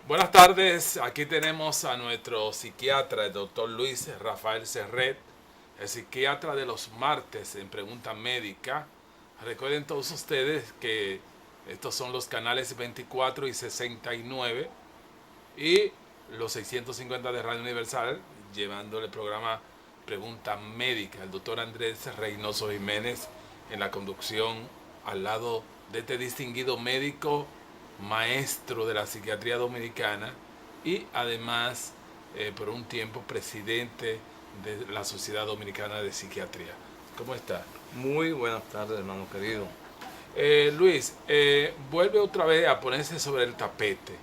Buenas tardes, aquí tenemos a nuestro psiquiatra, el doctor Luis Rafael Serret, el psiquiatra de los martes en Pregunta Médica. Recuerden todos ustedes que estos son los canales 24 y 69 y los 650 de Radio Universal, llevándole el programa Pregunta Médica. El doctor Andrés Reynoso Jiménez en la conducción al lado de este distinguido médico, maestro de la psiquiatría dominicana y además por un tiempo presidente de la Sociedad Dominicana de Psiquiatría. ¿Cómo está? Muy buenas tardes, hermano querido. Luis, vuelve otra vez a ponerse sobre el tapete.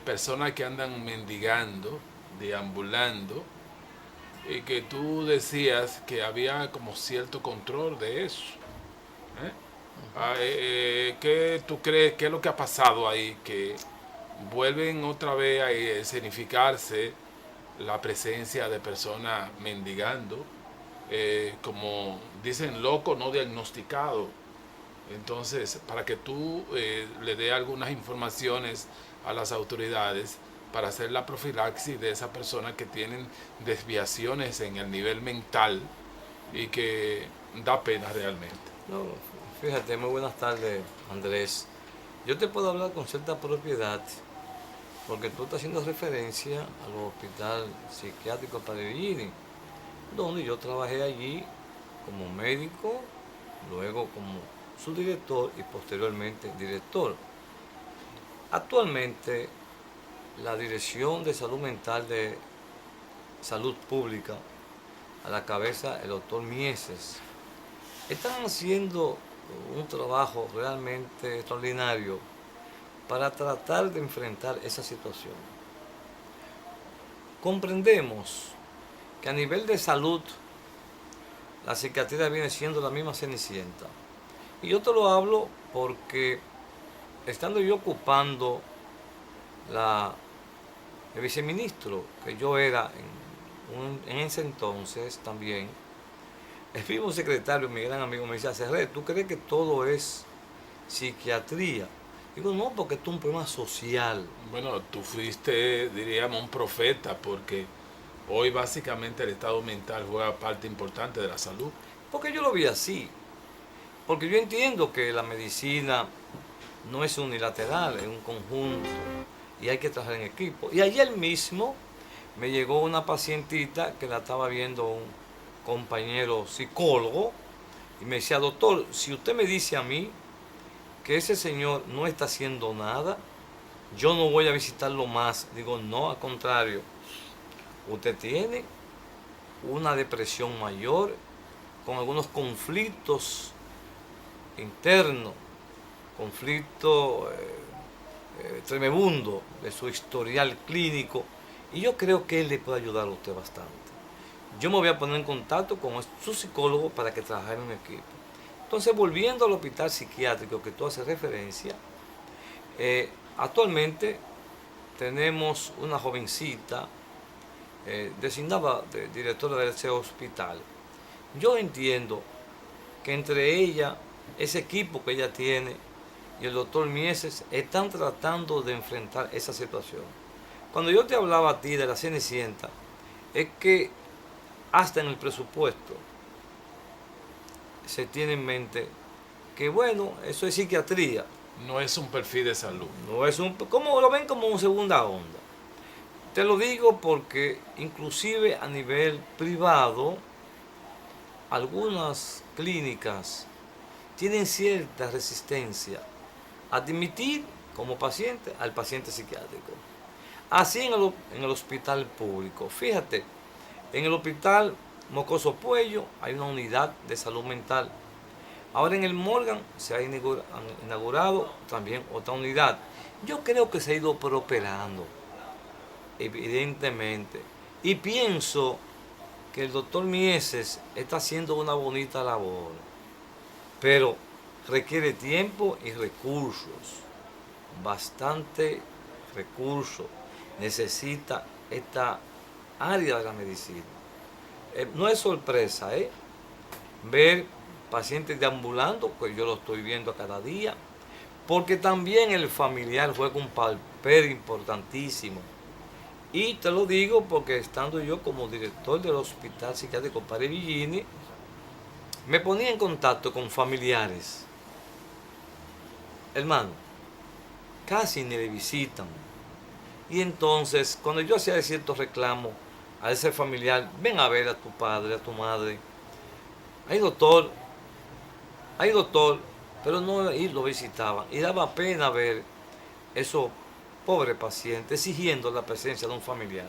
Personas que andan mendigando, deambulando, y que tú decías que había como cierto control de eso. ¿eh? ¿Qué tú crees? ¿Qué es lo que ha pasado ahí? Que vuelven otra vez a escenificarse la presencia de personas mendigando, como dicen, loco no diagnosticado. Entonces, para que tú le dé algunas informaciones a las autoridades para hacer la profilaxis de esas personas que tienen desviaciones en el nivel mental y que da pena realmente. No, fíjate, muy buenas tardes, Andrés. Yo te puedo hablar con cierta propiedad porque tú estás haciendo referencia al hospital psiquiátrico Padre, donde yo trabajé allí como médico, luego como subdirector y posteriormente director. Actualmente, la Dirección de Salud Mental de Salud Pública, a la cabeza el doctor Mieses, están haciendo un trabajo realmente extraordinario para tratar de enfrentar esa situación. Comprendemos que a nivel de salud la psiquiatría viene siendo la misma cenicienta. Y yo te lo hablo porque estando yo ocupando el viceministro, que yo era en ese entonces también, el mismo secretario, mi gran amigo, me dice: Serret, ¿tú crees que todo es psiquiatría? Digo, no, porque esto es un problema social. Bueno, tú fuiste, diríamos, un profeta porque hoy básicamente el estado mental juega parte importante de la salud. Porque yo lo vi así. Porque yo entiendo que la medicina no es unilateral, es un conjunto y hay que trabajar en equipo. Y ayer mismo me llegó una pacientita que la estaba viendo un compañero psicólogo y me decía: doctor, si usted me dice a mí que ese señor no está haciendo nada, yo no voy a visitarlo más. Digo, no, al contrario, usted tiene una depresión mayor, con algunos conflictos internos, conflictos tremebundo de su historial clínico, y yo creo que él le puede ayudar a usted bastante. Yo me voy a poner en contacto con su psicólogo para que trabaje en un equipo. Entonces, volviendo al hospital psiquiátrico que tú haces referencia, actualmente tenemos una jovencita designada de directora de ese hospital. Yo entiendo que entre ella, ese equipo que ella tiene, y el doctor Mieses están tratando de enfrentar esa situación. Cuando yo te hablaba a ti de la Cenicienta, es que hasta en el presupuesto se tiene en mente que, bueno, eso es psiquiatría. No es un perfil de salud. No es un, como lo ven, como una segunda onda. Te lo digo porque inclusive a nivel privado, algunas clínicas tienen cierta resistencia a admitir como paciente al paciente psiquiátrico. Así en el hospital público. Fíjate, en el hospital Mocoso Puello hay una unidad de salud mental. Ahora en el Morgan se ha inaugurado también otra unidad. Yo creo que se ha ido prosperando, evidentemente. Y pienso que el doctor Mieses está haciendo una bonita labor, pero requiere tiempo y recursos, bastante recursos. Necesita esta área de la medicina. No es sorpresa, ver pacientes deambulando, pues yo lo estoy viendo cada día, porque también el familiar juega un papel importantísimo. Y te lo digo porque estando yo como director del Hospital Psiquiátrico Padre Villini, me ponía en contacto con familiares. Hermano, casi ni le visitan. Y entonces, cuando yo hacía ciertos reclamos a ese familiar, ven a ver a tu padre, a tu madre. Hay doctor, pero no y lo visitaban. Y daba pena ver esos pobres pacientes exigiendo la presencia de un familiar.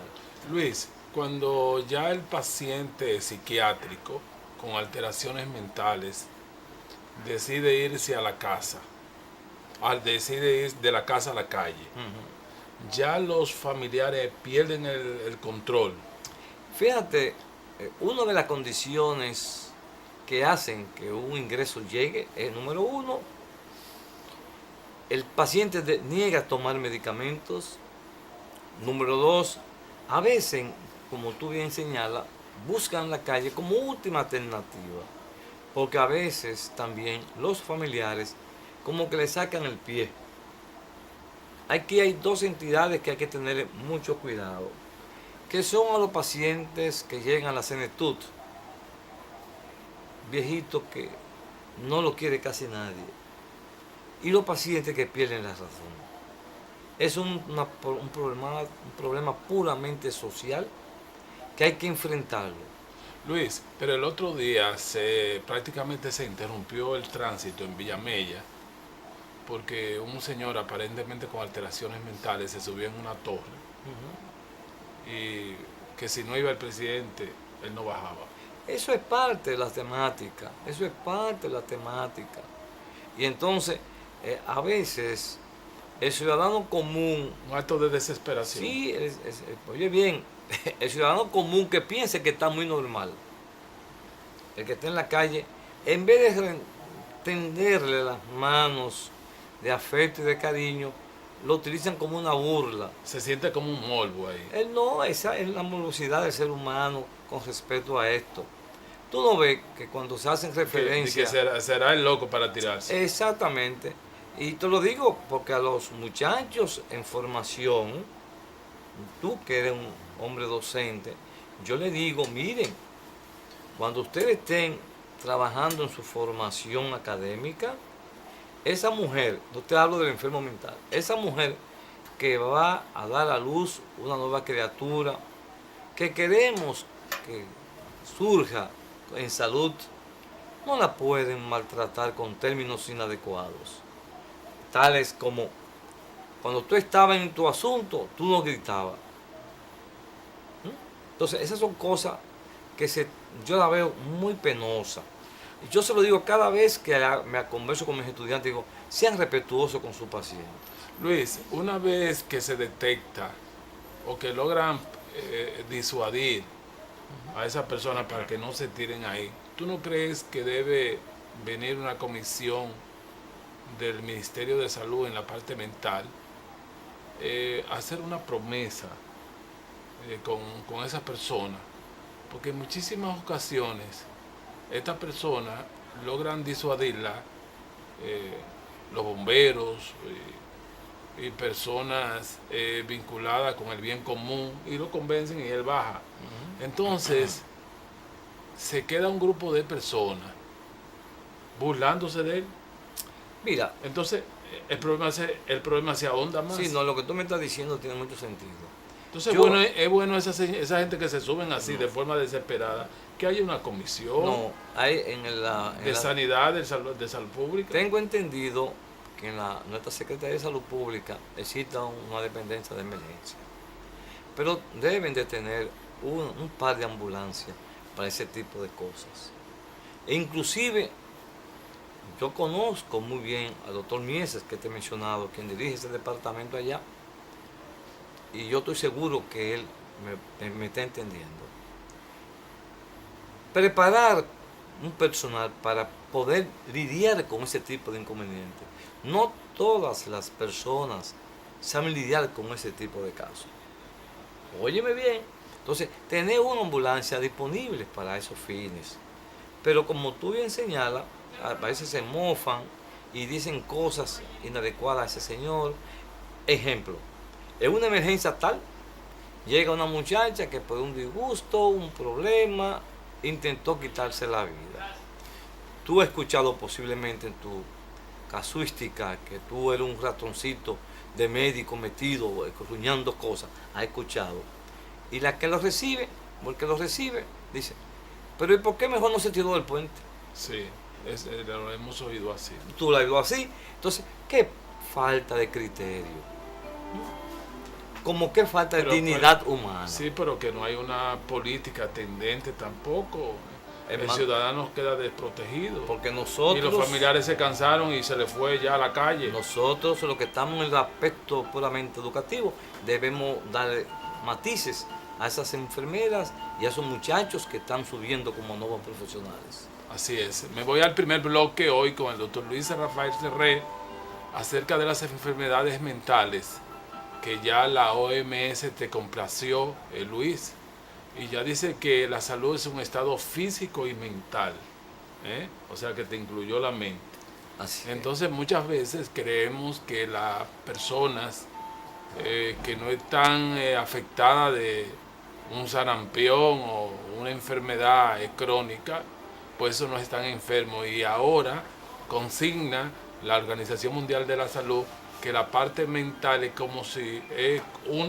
Luis, cuando ya el paciente psiquiátrico con alteraciones mentales decide irse a la casa, decide ir de la casa a la calle, ya los familiares pierden el control. Fíjate, una de las condiciones que hacen que un ingreso llegue es, número uno, el paciente niega a tomar medicamentos. Número dos, a veces, como tú bien señalas, buscan la calle como última alternativa, porque a veces también los familiares como que le sacan el pie. Aquí hay dos entidades que hay que tener mucho cuidado, que son a los pacientes que llegan a la senectud, viejitos que no lo quiere casi nadie, y los pacientes que pierden la razón. Es un problema puramente social que hay que enfrentarlo. Luis, pero el otro día prácticamente se interrumpió el tránsito en Villamella porque un señor aparentemente con alteraciones mentales se subió en una torre y que si no iba el presidente, él no bajaba. Eso es parte de la temática, Y entonces, a veces, el ciudadano común... Un acto de desesperación. Sí, oye bien, el ciudadano común que piense que está muy normal, el que está en la calle, en vez de tenderle las manos de afecto y de cariño, lo utilizan como una burla. Se siente como un morbo ahí. Él no, esa es la morbosidad del ser humano con respecto a esto. Tú no ves que cuando se hacen referencias... Que será el loco para tirarse. Exactamente. Y te lo digo porque a los muchachos en formación, tú que eres un hombre docente, yo le digo, miren, cuando ustedes estén trabajando en su formación académica, esa mujer, no te hablo del enfermo mental, esa mujer que va a dar a luz una nueva criatura, que queremos que surja en salud, no la pueden maltratar con términos inadecuados. Tales como, cuando tú estabas en tu asunto, tú no gritabas. Entonces, esas son cosas que yo la veo muy penosa. Y yo se lo digo cada vez que me converso con mis estudiantes, digo, sean respetuosos con su paciente. Luis, una vez que se detecta o que logran disuadir a esa persona para que no se tiren ahí, ¿tú no crees que debe venir una comisión del Ministerio de Salud en la parte mental, hacer una promesa con esa persona? Porque en muchísimas ocasiones estas personas logran disuadirla, los bomberos y personas vinculadas con el bien común, y lo convencen y él baja. Entonces se queda un grupo de personas burlándose de él. Mira, entonces el problema se ahonda más. Sí, no, lo que tú me estás diciendo tiene mucho sentido. Entonces es bueno esa gente que se suben así de forma desesperada, que haya una comisión. No, hay de sanidad, de salud pública. Tengo entendido que en nuestra Secretaría de Salud Pública existe una dependencia de emergencia, pero deben de tener un par de ambulancias para ese tipo de cosas. E inclusive, yo conozco muy bien al doctor Mieses, que te he mencionado, quien dirige ese departamento allá, y yo estoy seguro que él me está entendiendo. Preparar un personal para poder lidiar con ese tipo de inconvenientes. No todas las personas saben lidiar con ese tipo de casos. Óyeme bien. Entonces, tener una ambulancia disponible para esos fines. Pero como tú bien señalas, a veces se mofan y dicen cosas inadecuadas a ese señor. Ejemplo, en una emergencia tal, llega una muchacha que por un disgusto, un problema, intentó quitarse la vida. Tú has escuchado posiblemente en tu casuística que tú eres un ratoncito de médico metido, ruñando cosas, has escuchado. Y la que lo recibe, porque lo recibe, dice, pero ¿y por qué mejor no se tiró del puente? Sí, lo hemos oído así. Tú la has oído así. Entonces, ¿qué falta de criterio? Como qué falta de dignidad humana. Sí, pero que no hay una política tendente tampoco. El ciudadano queda desprotegido. Porque nosotros... Y los familiares se cansaron y se les fue ya a la calle. Nosotros, los que estamos en el aspecto puramente educativo, debemos dar matices a esas enfermeras y a esos muchachos que están subiendo como nuevos profesionales. Así es. Me voy al primer bloque hoy con el doctor Luis Rafael Serret acerca de las enfermedades mentales, que ya la OMS te complació, Luis, y ya dice que la salud es un estado físico y mental, o sea que te incluyó la mente. Así Entonces muchas veces creemos que las personas que no están afectadas de un sarampión o una enfermedad crónica, pues eso no están enfermos, y ahora consigna la Organización Mundial de la Salud que la parte mental es como si es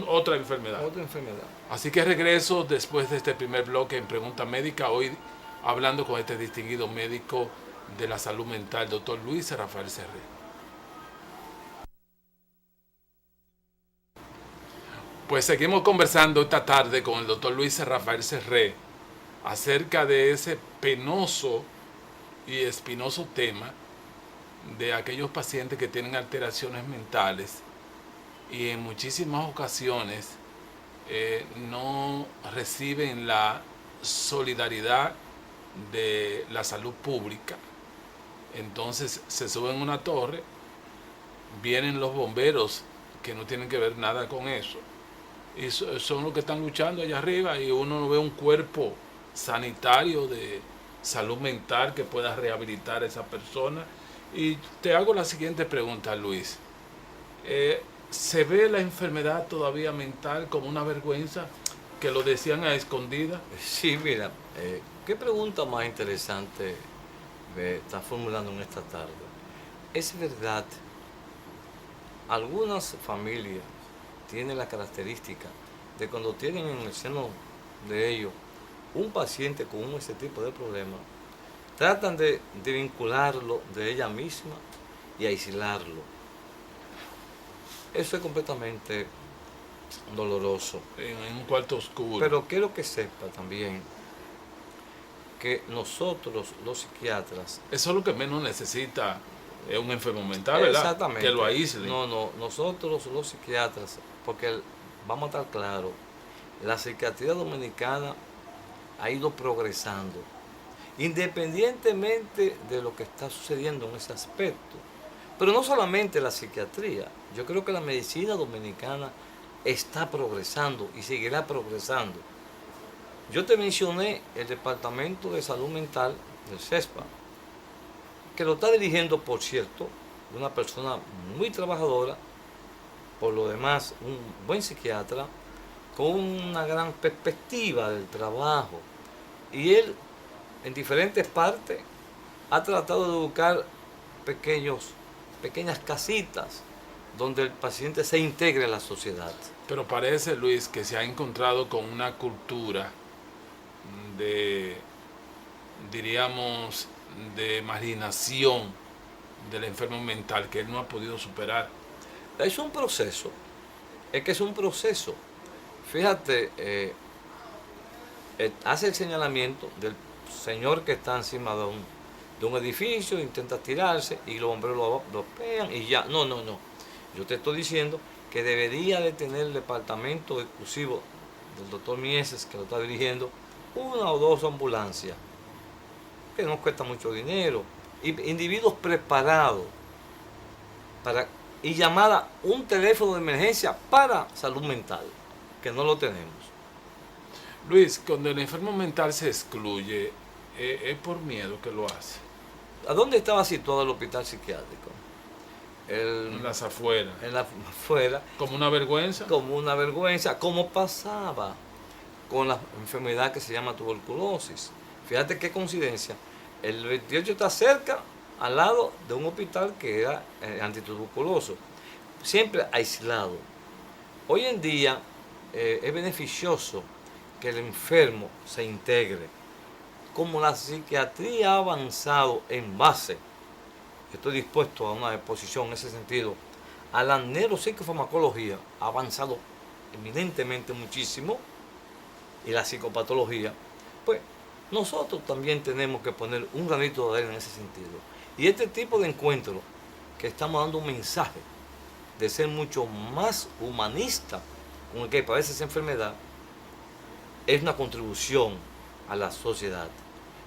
otra enfermedad. Otra enfermedad. Así que regreso después de este primer bloque en Pregunta Médica, hoy hablando con este distinguido médico de la salud mental, doctor Luis Rafael Serret. Pues seguimos conversando esta tarde con el doctor Luis Rafael Serret acerca de ese penoso y espinoso tema de aquellos pacientes que tienen alteraciones mentales y en muchísimas ocasiones no reciben la solidaridad de la salud pública. Entonces se suben a una torre, vienen los bomberos que no tienen que ver nada con eso, y son los que están luchando allá arriba, y uno no ve un cuerpo sanitario de salud mental que pueda rehabilitar a esa persona. Y te hago la siguiente pregunta, Luis. ¿Se ve la enfermedad todavía mental como una vergüenza, que lo decían a escondidas? Sí, mira, qué pregunta más interesante me está formulando en esta tarde. Es verdad, algunas familias tienen la característica de cuando tienen en el seno de ellos un paciente con ese tipo de problema, tratan de vincularlo de ella misma y aislarlo. Eso es completamente doloroso. En un cuarto oscuro. Pero quiero que sepa también que nosotros, los psiquiatras... Eso es lo que menos necesita un enfermo mental, ¿verdad? Exactamente. Que lo aíslen. No, nosotros los psiquiatras, porque vamos a estar claros, la psiquiatría dominicana ha ido progresando, independientemente de lo que está sucediendo en ese aspecto. Pero no solamente la psiquiatría, yo creo que la medicina dominicana está progresando y seguirá progresando. Yo te mencioné el Departamento de Salud Mental del CESPA, que lo está dirigiendo, por cierto, una persona muy trabajadora, por lo demás un buen psiquiatra, con una gran perspectiva del trabajo. Y él, en diferentes partes, ha tratado de buscar pequeñas casitas donde el paciente se integre a la sociedad. Pero parece, Luis, que se ha encontrado con una cultura de, diríamos, de marginación del enfermo mental que él no ha podido superar. Es un proceso, es un proceso. Fíjate, hace el señalamiento del señor que está encima de un edificio, intenta tirarse y los bomberos lo pegan y ya. No. Yo te estoy diciendo que debería de tener el departamento exclusivo del doctor Mieses, que lo está dirigiendo, una o dos ambulancias, que no cuesta mucho dinero, y individuos preparados y llamada un teléfono de emergencia para salud mental, que no lo tenemos. Luis, cuando el enfermo mental se excluye, ¿es por miedo que lo hace? ¿A dónde estaba situado el hospital psiquiátrico? En las afueras. En la afuera. Como una vergüenza. Como una vergüenza, como pasaba con la enfermedad que se llama tuberculosis. Fíjate qué coincidencia. El 28 está cerca, al lado de un hospital que era antituberculoso. Siempre aislado. Hoy en día es beneficioso que el enfermo se integre. Como la psiquiatría ha avanzado en base, estoy dispuesto a una exposición en ese sentido, a la neuropsicofarmacología ha avanzado eminentemente muchísimo, y la psicopatología, pues nosotros también tenemos que poner un granito de arena en ese sentido. Y este tipo de encuentros que estamos dando un mensaje de ser mucho más humanista con el que padece esa enfermedad, es una contribución a la sociedad,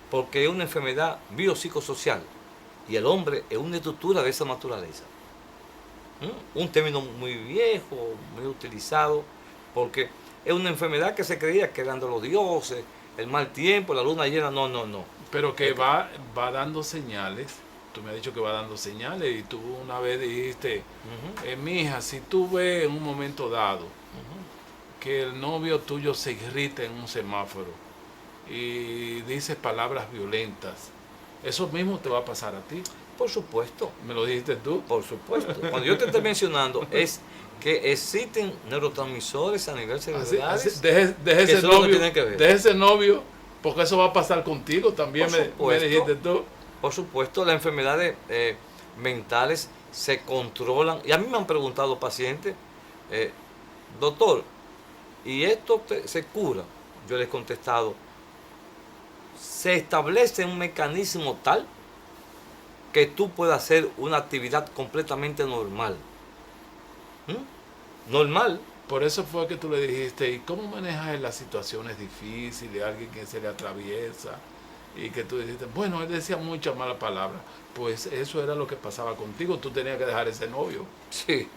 porque es una enfermedad biopsicosocial y el hombre es una estructura de esa naturaleza. Un término muy viejo, muy utilizado, porque es una enfermedad que se creía que eran de los dioses, el mal tiempo, la luna llena, no. Pero que va dando señales. Tú me has dicho que va dando señales y tú una vez dijiste, mija, si tú ves en un momento dado que el novio tuyo se irrita en un semáforo y dice palabras violentas, eso mismo te va a pasar a ti. Por supuesto. ¿Me lo dijiste tú? Por supuesto. Cuando yo te estoy mencionando es que existen neurotransmisores a nivel cerebral. Deje ese novio, porque eso va a pasar contigo también, me dijiste tú. Por supuesto, las enfermedades mentales se controlan. Y a mí me han preguntado pacientes, doctor, ¿y esto se cura? Yo les he contestado, se establece un mecanismo tal que tú puedas hacer una actividad completamente normal. Normal. Por eso fue que tú le dijiste, ¿y cómo manejas las situaciones difíciles, alguien que se le atraviesa? Y que tú dijiste, bueno, él decía muchas malas palabras. Pues eso era lo que pasaba contigo, tú tenías que dejar ese novio. Sí.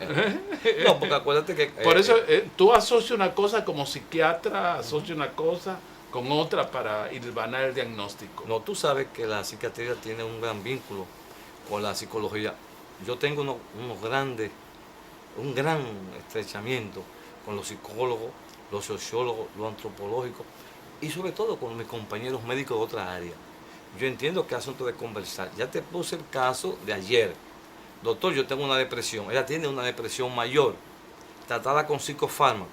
No, porque acuérdate que... Por eso tú asocias una cosa como psiquiatra, asocias una cosa con otra para hilvanar el diagnóstico. No, tú sabes que la psiquiatría tiene un gran vínculo con la psicología. Yo tengo un gran estrechamiento con los psicólogos, los sociólogos, los antropológicos y sobre todo con mis compañeros médicos de otra área. Yo entiendo que es asunto de conversar. Ya te puse el caso de ayer. Doctor, yo tengo una depresión. Ella tiene una depresión mayor, tratada con psicofármacos.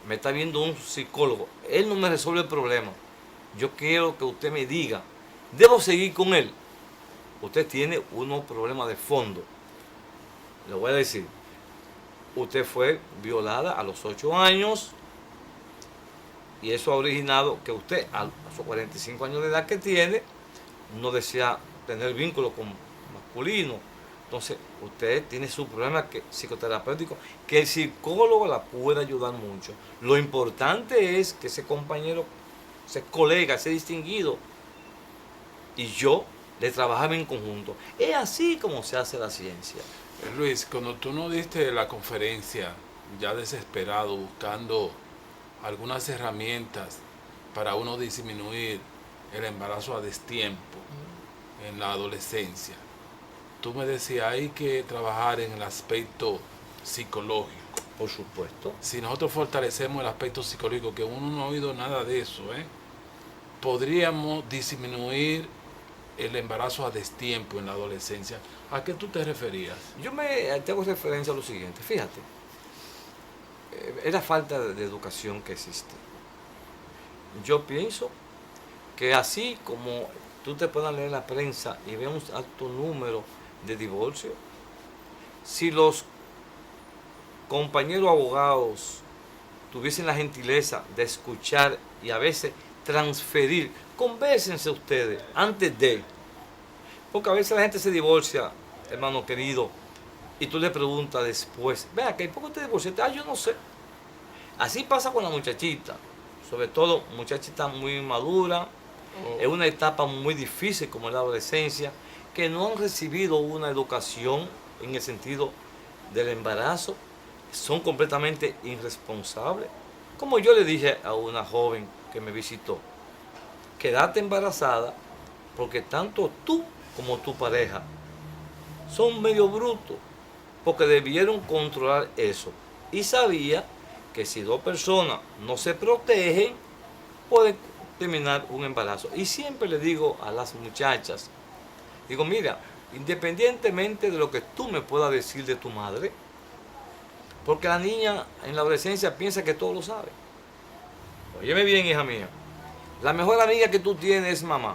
Me está viendo un psicólogo. Él no me resuelve el problema. Yo quiero que usted me diga, ¿debo seguir con él? Usted tiene unos problemas de fondo. Le voy a decir, usted fue violada a los 8 años y eso ha originado que usted a sus 45 años de edad que tiene no desea tener vínculo con masculino. Entonces usted tiene su problema psicoterapéutico que el psicólogo la puede ayudar mucho. Lo importante es que ese compañero, ese colega, ese distinguido y yo le trabajamos en conjunto. Es así como se hace la ciencia. Luis, cuando tú nos diste la conferencia, ya desesperado, buscando algunas herramientas para uno disminuir el embarazo a destiempo en la adolescencia, tú me decías, hay que trabajar en el aspecto psicológico. Por supuesto. Si nosotros fortalecemos el aspecto psicológico, que uno no ha oído nada de eso, podríamos disminuir el embarazo a destiempo en la adolescencia. ¿A qué tú te referías? Yo te hago referencia a lo siguiente. Fíjate, es la falta de educación que existe. Yo pienso que así como tú te puedas leer la prensa y ver un alto número de divorcios, si los compañeros abogados tuviesen la gentileza de escuchar y a veces transferir, convérsense ustedes antes de, porque a veces la gente se divorcia, hermano querido, y tú le preguntas después, vea, ¿por qué te divorciaste? Yo no sé. Así pasa con la muchachita, sobre todo muchachita muy madura, en una etapa muy difícil como la adolescencia, que no han recibido una educación en el sentido del embarazo, son completamente irresponsables. Como yo le dije a una joven que me visitó, quédate embarazada porque tanto tú como tu pareja, son medio brutos, porque debieron controlar eso. Y sabía que si dos personas no se protegen, pueden terminar un embarazo. Y siempre le digo a las muchachas, digo, mira, independientemente de lo que tú me puedas decir de tu madre, porque la niña en la adolescencia piensa que todo lo sabe. Óyeme bien, hija mía, la mejor amiga que tú tienes es mamá.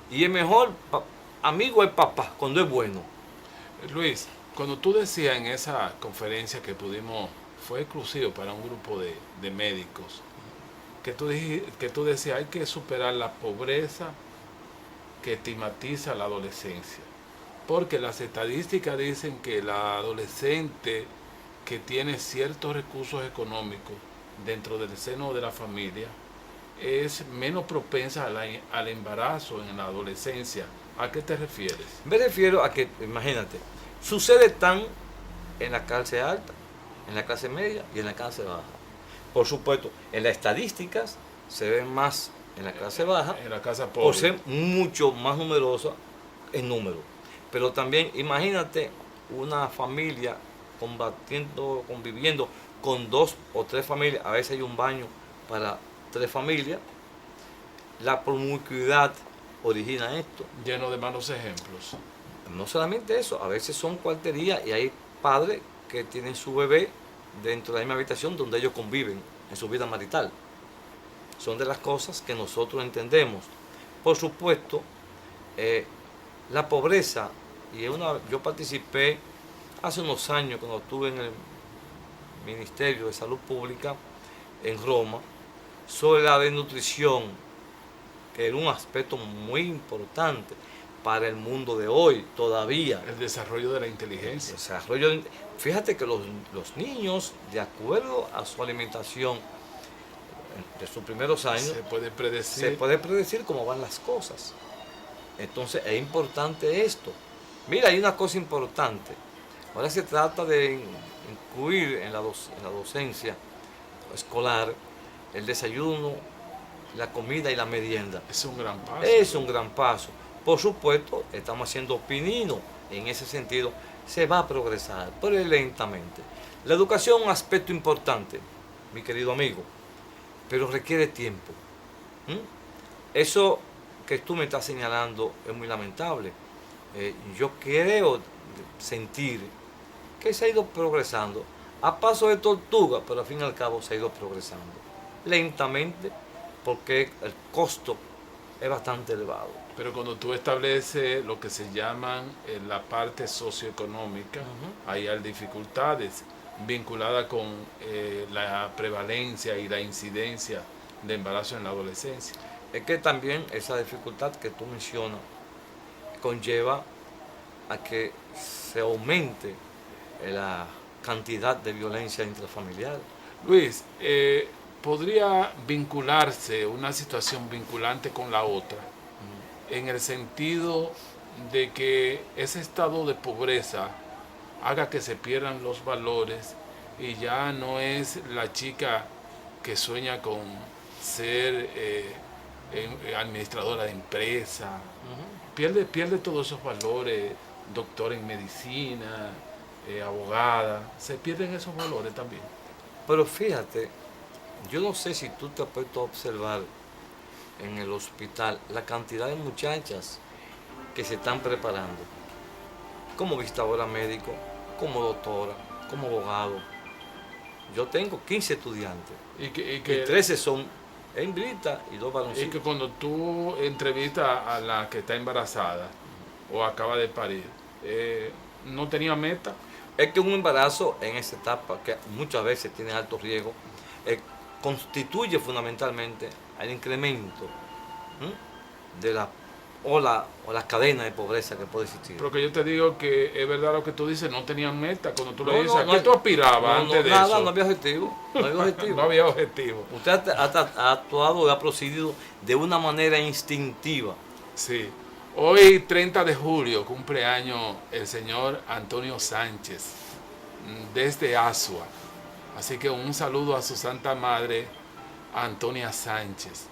Y el mejor amigo es papá, cuando es bueno. Luis, cuando tú decías en esa conferencia que pudimos, fue exclusivo para un grupo de médicos, que tú decías hay que superar la pobreza que estigmatiza la adolescencia. Porque las estadísticas dicen que la adolescente que tiene ciertos recursos económicos dentro del seno de la familia es menos propensa al embarazo en la adolescencia. ¿A qué te refieres? Me refiero a que, imagínate, sucede tan en la clase alta, en la clase media y en la clase baja. Por supuesto, en las estadísticas se ve más en la clase baja, en la casa pobre, por ser mucho más numerosa en número. Pero también imagínate una familia conviviendo con 2 o 3 familias, a veces hay un baño para 3 familias. La promiscuidad origina esto. lleno de malos ejemplos. No solamente eso, a veces son cuarterías y hay padres que tienen su bebé dentro de la misma habitación donde ellos conviven en su vida marital. Son de las cosas que nosotros entendemos. Por supuesto, la pobreza, yo participé hace unos años cuando estuve en el Ministerio de Salud Pública en Roma, sobre la desnutrición, que era un aspecto muy importante para el mundo de hoy todavía. El desarrollo de la inteligencia. Fíjate que los niños, de acuerdo a su alimentación de sus primeros años, se puede predecir cómo van las cosas. Entonces es importante esto. Mira, hay una cosa importante. Ahora se trata de incluir en la docencia escolar el desayuno, la comida y la merienda. Es un gran paso. Es un gran paso. Por supuesto, estamos haciendo pininos en ese sentido. Se va a progresar, pero lentamente. La educación es un aspecto importante, mi querido amigo, pero requiere tiempo. Eso que tú me estás señalando es muy lamentable. Yo creo sentir que se ha ido progresando a paso de tortuga, pero al fin y al cabo se ha ido progresando lentamente porque el costo es bastante elevado. Pero cuando tú estableces lo que se llaman la parte socioeconómica, hay dificultades vinculadas con la prevalencia y la incidencia de embarazo en la adolescencia. Es que también esa dificultad que tú mencionas conlleva a que se aumente la cantidad de violencia intrafamiliar. Luis, ¿podría vincularse una situación vinculante con la otra? En el sentido de que ese estado de pobreza haga que se pierdan los valores y ya no es la chica que sueña con ser administradora de empresa, pierde todos esos valores, doctor en medicina, abogada, se pierden esos valores también. Pero fíjate, yo no sé si tú te has puesto a observar en el hospital la cantidad de muchachas que se están preparando como visitadora médico, como doctora, como abogado. Yo tengo 15 estudiantes y 13 son hembritas y 2 varoncitos. Y que cuando tú entrevistas a la que está embarazada o acaba de parir, no tenía meta. Es que un embarazo en esa etapa, que muchas veces tiene alto riesgo, constituye fundamentalmente el incremento de la cadena de pobreza que puede existir. Porque yo te digo que es verdad lo que tú dices, no tenían meta. Cuando tú le dices, ¿a no, qué tú aspirabas antes de nada, eso? No había objetivo. No había objetivo. No había objetivo. Usted ha actuado y ha procedido de una manera instintiva. Sí. Hoy, 30 de julio, cumpleaños el señor Antonio Sánchez, desde Asua. Así que un saludo a su santa madre, Antonia Sánchez.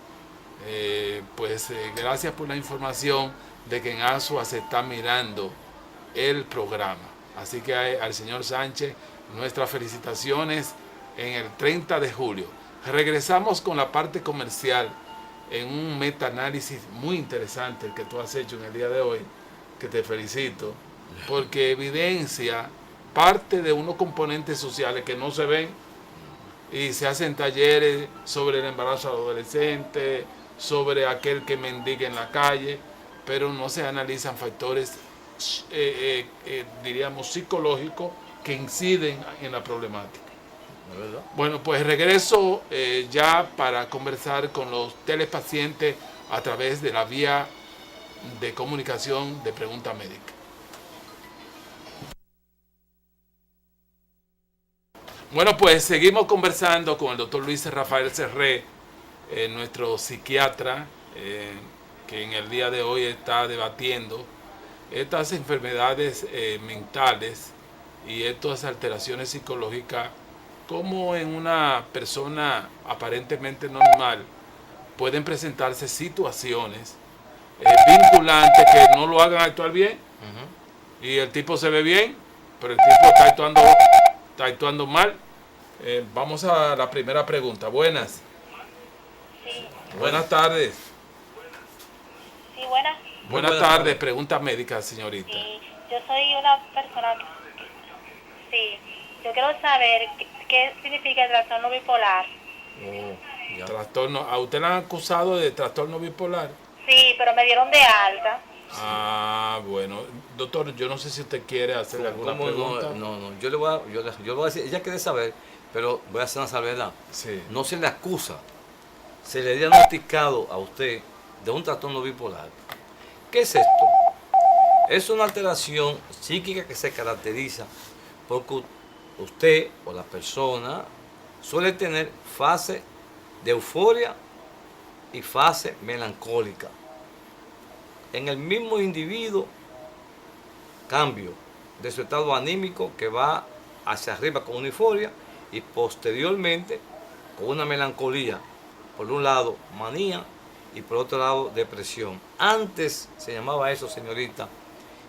Gracias por la información. de que en Asua se está mirando el programa. Así que al señor Sánchez, nuestras felicitaciones en el 30 de julio. Regresamos con la parte comercial en un metaanálisis muy interesante el que tú has hecho en el día de hoy, que te felicito, porque evidencia parte de unos componentes sociales que no se ven y se hacen talleres sobre el embarazo adolescente, sobre aquel que mendiga en la calle, pero no se analizan factores, diríamos, psicológicos que inciden en la problemática. ¿Verdad? Bueno, pues regreso ya para conversar con los telepacientes a través de la vía de comunicación de Pregunta Médica. Bueno, pues seguimos conversando con el doctor Luis Rafael Serret, nuestro psiquiatra, que en el día de hoy está debatiendo estas enfermedades mentales y estas alteraciones psicológicas, como en una persona aparentemente normal pueden presentarse situaciones vinculantes que no lo hagan actuar bien, y el tipo se ve bien, pero el tipo está actuando mal. Vamos a la primera pregunta. Buenas. Sí, Buenas tardes. sí, buenas. Buenas tardes. Pregunta médica, señorita. Sí, yo soy una persona sí, yo quiero saber qué significa el trastorno bipolar. Oh, ya. Trastorno. ¿A usted le han acusado de trastorno bipolar? Sí, pero me dieron de alta. Ah, bueno. Doctor, yo no sé si usted quiere hacerle alguna ¿Cómo pregunta. no, yo le voy a decir, ella quiere saber, pero voy a hacer una salvedad. Sí. No se le acusa, se le ha diagnosticado a usted de un trastorno bipolar. ¿Qué es esto? Es una alteración psíquica que se caracteriza porque usted o la persona suele tener fase de euforia y fase melancólica. En el mismo individuo, cambio de su estado anímico que va hacia arriba con una euforia y posteriormente con una melancolía. Por un lado, manía y por otro lado, depresión. Antes se llamaba eso, señorita,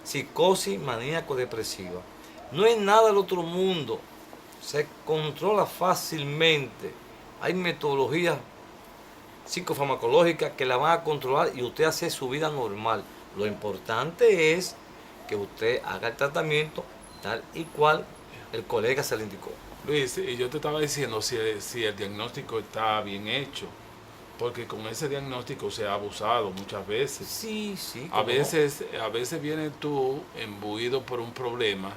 psicosis maníaco-depresiva. No es nada del otro mundo. Se controla fácilmente. Hay metodologías psicofarmacológicas que la van a controlar y usted hace su vida normal. Lo importante es que usted haga el tratamiento tal y cual el colega se le indicó. Luis, y yo te estaba diciendo si el diagnóstico está bien hecho, porque con ese diagnóstico se ha abusado muchas veces. Sí, sí. A veces vienes tú imbuido por un problema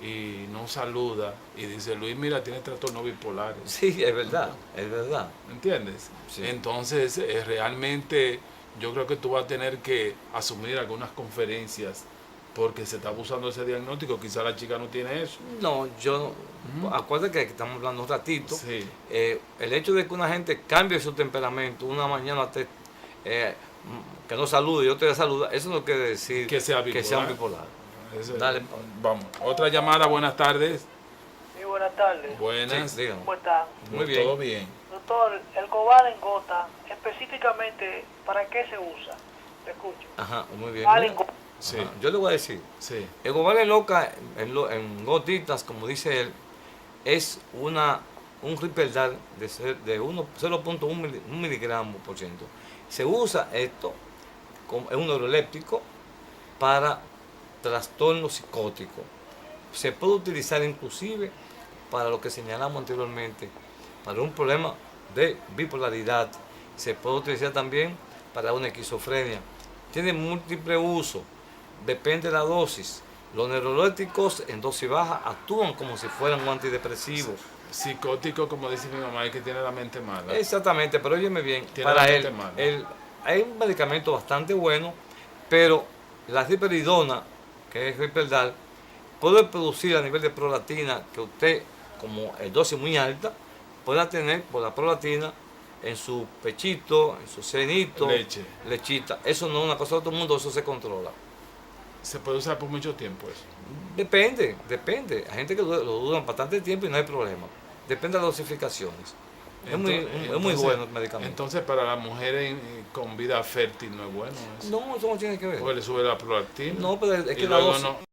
y no saluda y dice, Luis, mira, tiene trastorno bipolar. Sí, es verdad, es verdad. ¿Entiendes? Sí. Entonces, realmente yo creo que tú vas a tener que asumir algunas conferencias porque se está abusando de ese diagnóstico. Quizá la chica no tiene eso. No, yo no. Acuérdate que estamos hablando un ratito. Sí. El hecho de que una gente cambie su temperamento, una mañana que no salude y otra saluda, eso no quiere decir Que sea bipolar. bipolar. Dale. Vamos. Otra llamada, buenas tardes. Sí, buenas tardes. Buenas. Sí, dígame. ¿Cómo está? Muy bien. Todo bien. Doctor, el Coval en gota, específicamente, ¿para qué se usa? Te escucho. Ajá, muy bien. Coval en gota. Sí. Ajá, yo le voy a decir, Sí. el Gobal loca en gotitas, como dice él, es un Ripeldal de 0.1 miligramos por ciento. Se usa esto como es un neuroléptico para trastornos psicóticos. Se puede utilizar inclusive para lo que señalamos anteriormente, para un problema de bipolaridad. Se puede utilizar también para una esquizofrenia. Tiene múltiple uso, depende de la dosis. Los neurolépticos en dosis baja actúan como si fueran un antidepresivo. Psicótico, como dice mi mamá, es que tiene la mente mala. Exactamente, pero óyeme bien, Tiene para la él, mente mala. hay un medicamento bastante bueno, pero la riperidona, que es Ripeldal, puede producir a nivel de prolactina que usted, como el dosis muy alta, pueda tener por la prolactina en su pechito, en su cenito, Leche. lechita. Eso no es una cosa de todo el mundo, eso se controla. Se puede usar por mucho tiempo eso. Depende. Hay gente que lo duran bastante tiempo y no hay problema. Depende de las dosificaciones. Es muy bueno el medicamento. Entonces, para las mujeres con vida fértil no es bueno eso. No, eso no tiene que ver. Porque le sube la prolactina. No, pero es Y que la luego dosis, no.